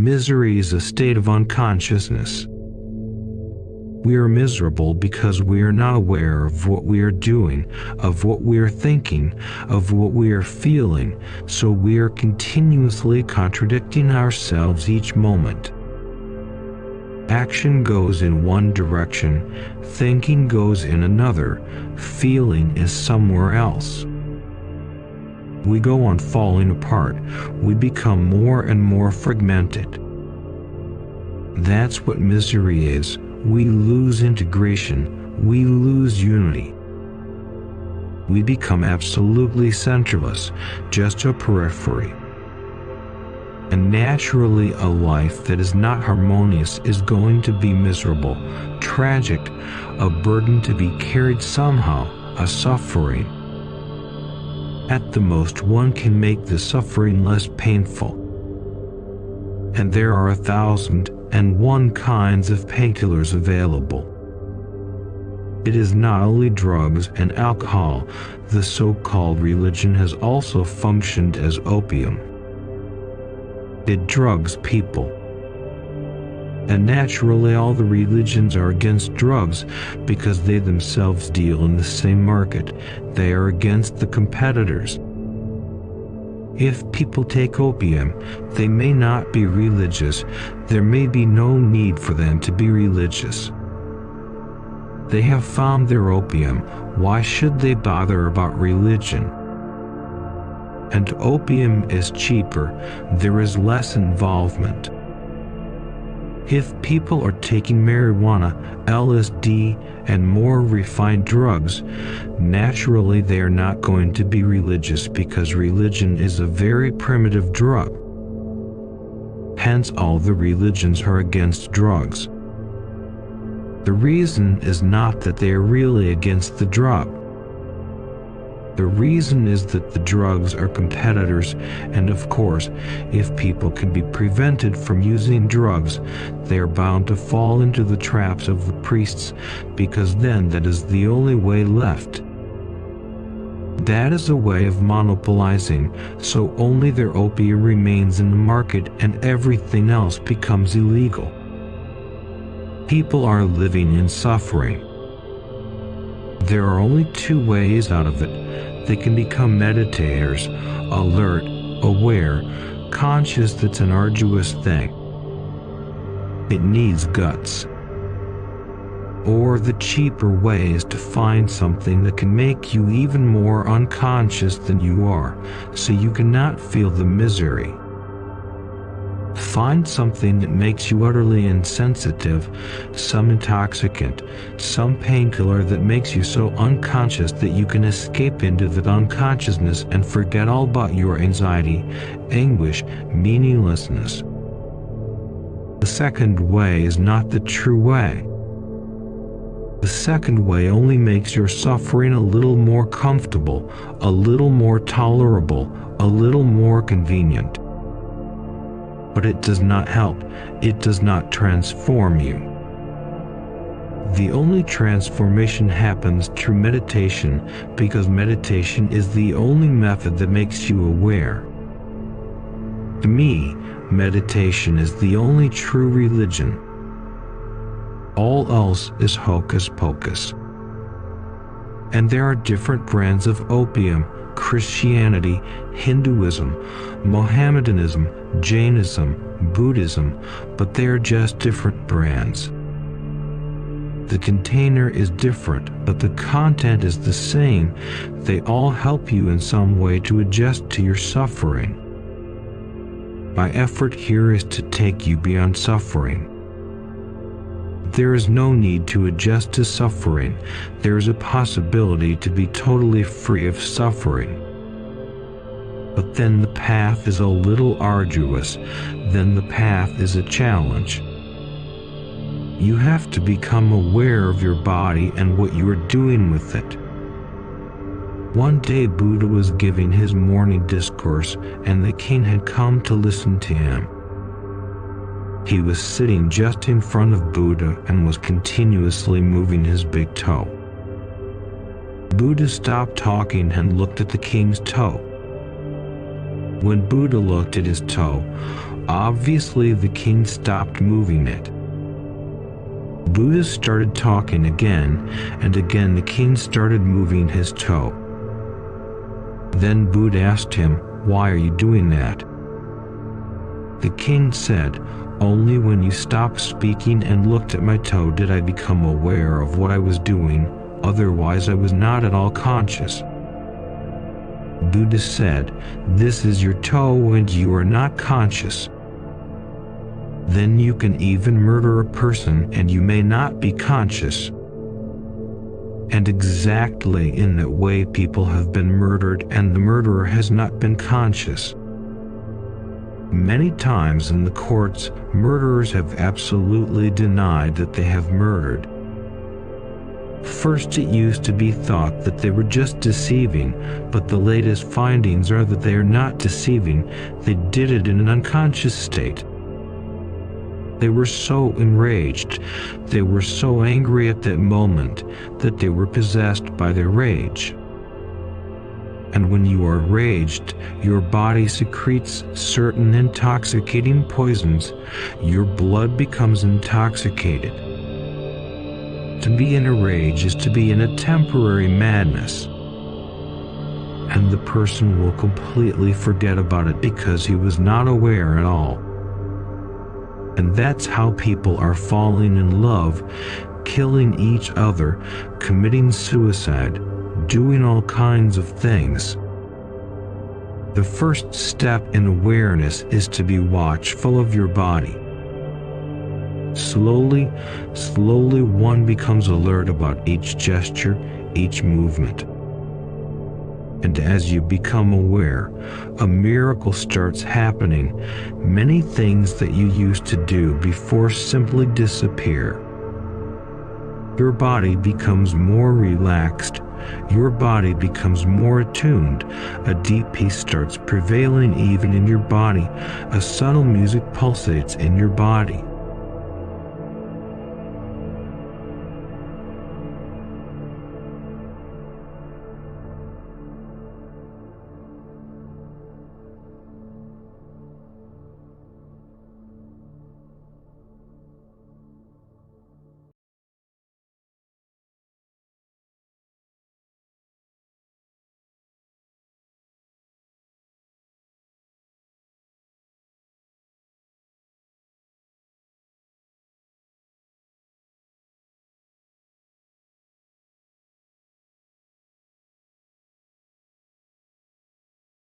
Misery is a state of unconsciousness. We are miserable because we are not aware of what we are doing, of what we are thinking, of what we are feeling, so we are continuously contradicting ourselves each moment. Action goes in one direction, thinking goes in another, feeling is somewhere else. We go on falling apart, we become more and more fragmented. That's what misery is. We lose integration, we lose unity. We become absolutely centerless, just a periphery. And naturally, a life that is not harmonious is going to be miserable, tragic, a burden to be carried somehow, a suffering. At the most, one can make the suffering less painful. And there are 1,001 kinds of painkillers available. It is not only drugs and alcohol. The so-called religion has also functioned as opium. It drugs people. And naturally, all the religions are against drugs because they themselves deal in the same market. They are against the competitors. If people take opium, they may not be religious. There may be no need for them to be religious. They have found their opium. Why should they bother about religion? And opium is cheaper. There is less involvement. If people are taking marijuana, LSD, and more refined drugs, naturally they are not going to be religious because religion is a very primitive drug. Hence, all the religions are against drugs. The reason is not that they are really against the drug. The reason is that the drugs are competitors, and of course, if people can be prevented from using drugs, they are bound to fall into the traps of the priests, because then that is the only way left. That is a way of monopolizing, so only their opium remains in the market and everything else becomes illegal. People are living in suffering. There are only two ways out of it. They can become meditators, alert, aware, conscious. That's an arduous thing. It needs guts. Or the cheaper way is to find something that can make you even more unconscious than you are, so you cannot feel the misery. Find something that makes you utterly insensitive, some intoxicant, some painkiller that makes you so unconscious that you can escape into that unconsciousness and forget all about your anxiety, anguish, meaninglessness. The second way is not the true way. The second way only makes your suffering a little more comfortable, a little more tolerable, a little more convenient. But it does not help. It does not transform you. The only transformation happens through meditation, because meditation is the only method that makes you aware. To me, meditation is the only true religion. All else is hocus pocus. And there are different brands of opium: Christianity, Hinduism, Mohammedanism, Jainism, Buddhism, but they are just different brands. The container is different, but the content is the same. They all help you in some way to adjust to your suffering. My effort here is to take you beyond suffering. There is no need to adjust to suffering. There is a possibility to be totally free of suffering. But then the path is a little arduous. Then the path is a challenge. You have to become aware of your body and what you are doing with it. One day Buddha was giving his morning discourse, and the king had come to listen to him. He was sitting just in front of Buddha and was continuously moving his big toe. Buddha stopped talking and looked at the king's toe. When Buddha looked at his toe, Obviously, the king stopped moving it. Buddha started talking again, and again the king started moving his toe. Then Buddha asked him, "Why are you doing that?" The king said, "Only when you stopped speaking and looked at my toe did I become aware of what I was doing, otherwise I was not at all conscious." Buddha said, "This is your toe and you are not conscious. Then you can even murder a person and you may not be conscious." And exactly in that way people have been murdered and the murderer has not been conscious. Many times in the courts, murderers have absolutely denied that they have murdered. First, it used to be thought that they were just deceiving, but the latest findings are that they are not deceiving, they did it in an unconscious state. They were so enraged, they were so angry at that moment that they were possessed by their rage. And when you are raged, your body secretes certain intoxicating poisons, your blood becomes intoxicated. To be in a rage is to be in a temporary madness, and the person will completely forget about it because he was not aware at all. And that's how people are falling in love, killing each other, committing suicide, doing all kinds of things. The first step in awareness is to be watchful of your body. Slowly one becomes alert about each gesture, each movement. And as you become aware, a miracle starts happening. Many things that you used to do before simply disappear. Your body becomes more relaxed. Your body becomes more attuned. A deep peace starts prevailing even in your body. A subtle music pulsates in your body.